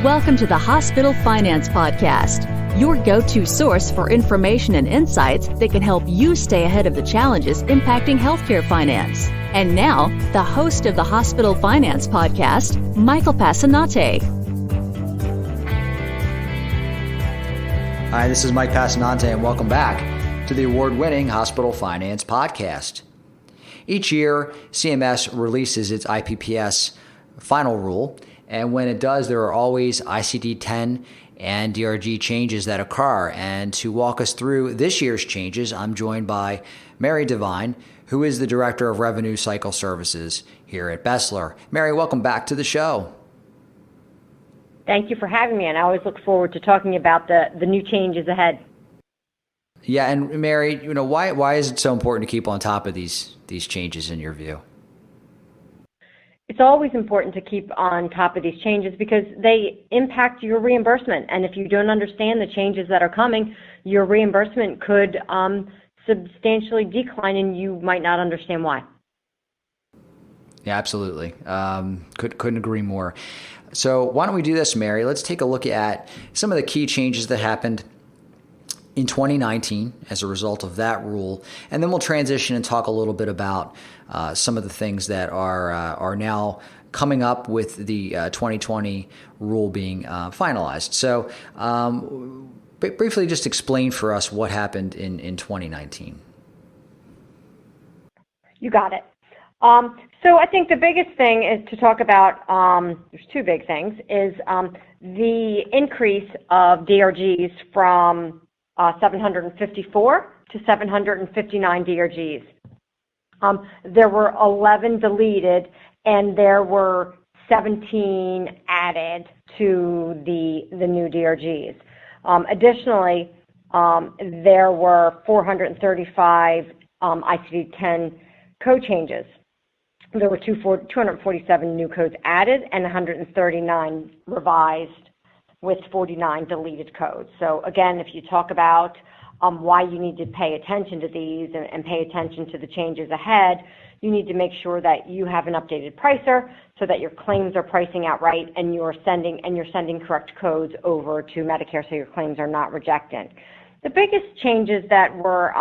Welcome to the Hospital Finance Podcast, your go-to source for information and insights that can help you stay ahead of the challenges impacting healthcare finance. And now, the host of the Hospital Finance Podcast, Michael Passanante. Hi, this is Mike Passanante, and welcome back to the award-winning Hospital Finance Podcast. Each year, CMS releases its IPPS Final Rule, and when it does, there are always ICD-10 and DRG changes that occur. And to walk us through this year's changes, I'm joined by Mary Devine, who is the Director of Revenue Cycle Services here at BESLER. Mary, welcome back to the show. Thank you for having me, and I always look forward to talking about the new changes ahead. Yeah, and Mary, why is it so important to keep on top of these changes in your view? It's always important to keep on top of these changes because they impact your reimbursement. And if you don't understand the changes that are coming, your reimbursement could substantially decline and you might not understand why. Yeah, absolutely. Couldn't agree more. So why don't we do this, Mary? Let's take a look at some of the key changes that happened in 2019 as a result of that rule, and then we'll transition and talk a little bit about some of the things that are now coming up with the 2020 rule being finalized. So briefly just explain for us what happened in 2019. You got it. So I think the biggest thing is to talk about, there's two big things, is the increase of DRGs from 754 to 759 DRGs. There were 11 deleted and there were 17 added to the new DRGs. Additionally, there were 435 ICD-10 code changes. There were 247 new codes added and 139 revised with 49 deleted codes. So again, if you talk about why you need to pay attention to these and pay attention to the changes ahead, you need to make sure that you have an updated pricer so that your claims are pricing out right and you're sending correct codes over to Medicare so your claims are not rejected. The biggest changes that were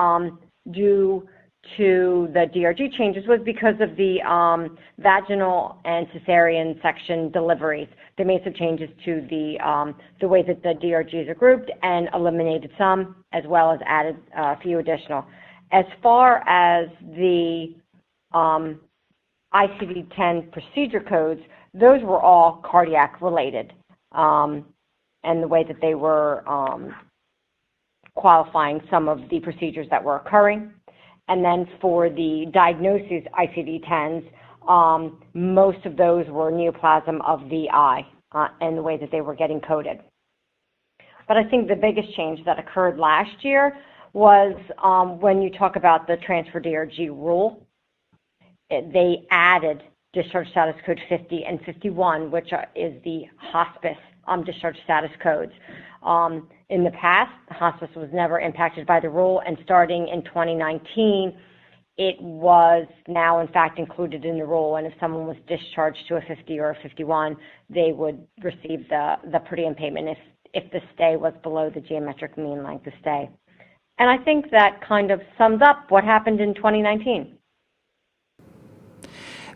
due to the DRG changes was because of the vaginal and cesarean section deliveries. They made some changes to the way that the DRGs are grouped and eliminated some, as well as added a few additional. As far as the ICD-10 procedure codes, those were all cardiac related, and the way that they were qualifying some of the procedures that were occurring. And then for the diagnosis ICD-10s, most of those were neoplasm of the eye and the way that they were getting coded. But I think the biggest change that occurred last year was when you talk about the Transfer DRG Rule, they added discharge status code 50 and 51, which is the hospice discharge status codes. In the past, hospice was never impacted by the rule, and starting in 2019, it was now, in fact, included in the rule, and if someone was discharged to a 50 or a 51, they would receive the per diem payment if the stay was below the geometric mean length of stay. And I think that kind of sums up what happened in 2019.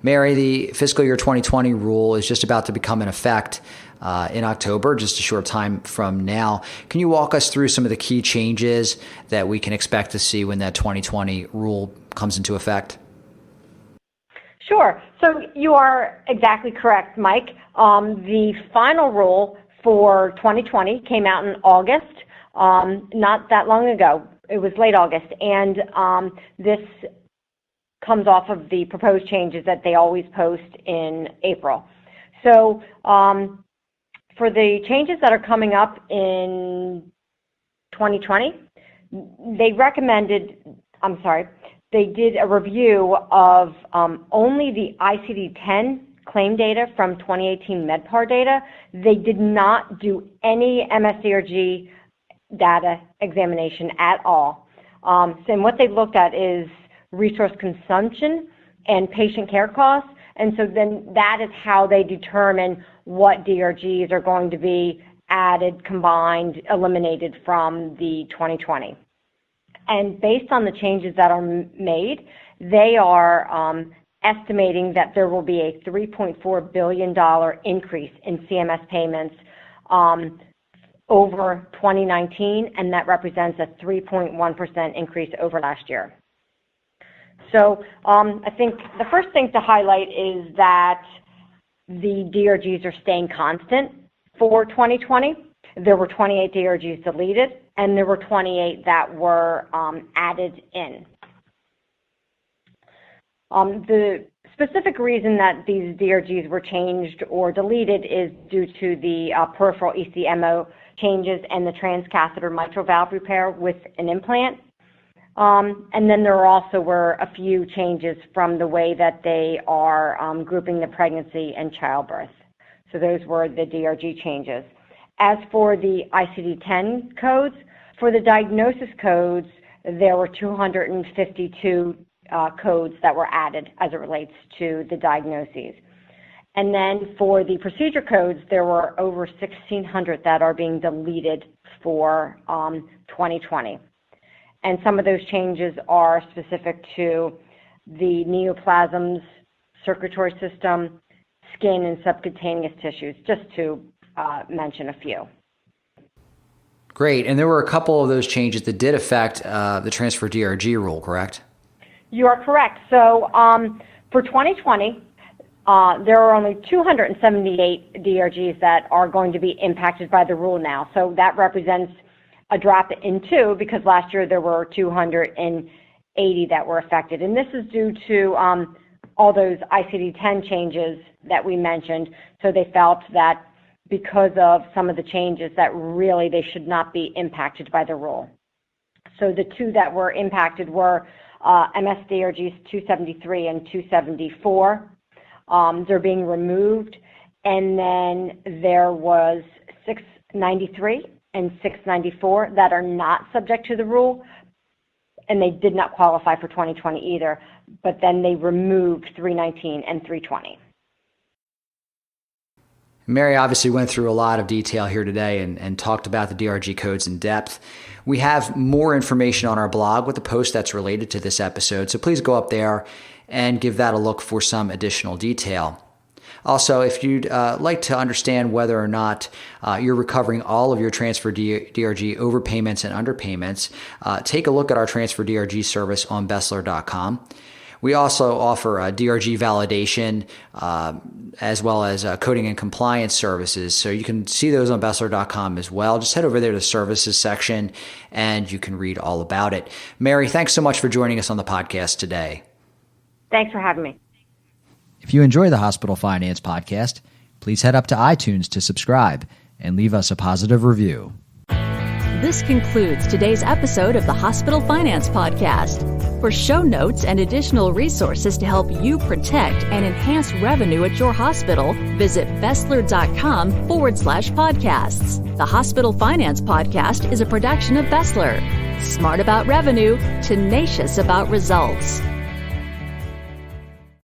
Mary, the fiscal year 2020 rule is just about to become in effect in October, just a short time from now. Can you walk us through some of the key changes that we can expect to see when that 2020 rule comes into effect? Sure. So you are exactly correct, Mike. The final rule for 2020 came out in August, not that long ago. It was late August, and this comes off of the proposed changes that they always post in April. So for the changes that are coming up in 2020, they did a review of only the ICD-10 claim data from 2018 MedPAR data. They did not do any MS DRG data examination at all. And what they looked at is resource consumption and patient care costs, And so then that is how they determine what DRGs are going to be added, combined, eliminated from the 2020. And based on the changes that are made, they are estimating that there will be a $3.4 billion increase in CMS payments over 2019, and that represents a 3.1% increase over last year. So I think the first thing to highlight is that the DRGs are staying constant for 2020. There were 28 DRGs deleted, and there were 28 that were added in. The specific reason that these DRGs were changed or deleted is due to the peripheral ECMO changes and the transcatheter mitral valve repair with an implant. And then there also were a few changes from the way that they are grouping the pregnancy and childbirth. So those were the DRG changes. As for the ICD-10 codes, for the diagnosis codes, there were 252 codes that were added as it relates to the diagnoses. And then for the procedure codes, there were over 1,600 that are being deleted for 2020. And some of those changes are specific to the neoplasms, circulatory system, skin, and subcutaneous tissues, just to mention a few. Great. And there were a couple of those changes that did affect the Transfer DRG rule, correct? You are correct. So for 2020, there are only 278 DRGs that are going to be impacted by the rule now. So that represents a drop in two, because last year there were 280 that were affected. And this is due to all those ICD-10 changes that we mentioned. So they felt that because of some of the changes that really they should not be impacted by the rule. So the two that were impacted were MS DRGs 273 and 274. They're being removed. And then there was 693 and 694 that are not subject to the rule, and they did not qualify for 2020 either, but then they removed 319 and 320. Mary obviously went through a lot of detail here today and talked about the DRG codes in depth. We have more information on our blog with a post that's related to this episode, so please go up there and give that a look for some additional detail. Also, if you'd like to understand whether or not you're recovering all of your Transfer DRG overpayments and underpayments, take a look at our Transfer DRG service on BESLER.com. We also offer DRG validation as well as coding and compliance services. So you can see those on BESLER.com as well. Just head over there to the services section and you can read all about it. Mary, thanks so much for joining us on the podcast today. Thanks for having me. If you enjoy the Hospital Finance Podcast, please head up to iTunes to subscribe and leave us a positive review. This concludes today's episode of the Hospital Finance Podcast. For show notes and additional resources to help you protect and enhance revenue at your hospital, visit BESLER.com/podcasts. The Hospital Finance Podcast is a production of BESLER. Smart about revenue, tenacious about results.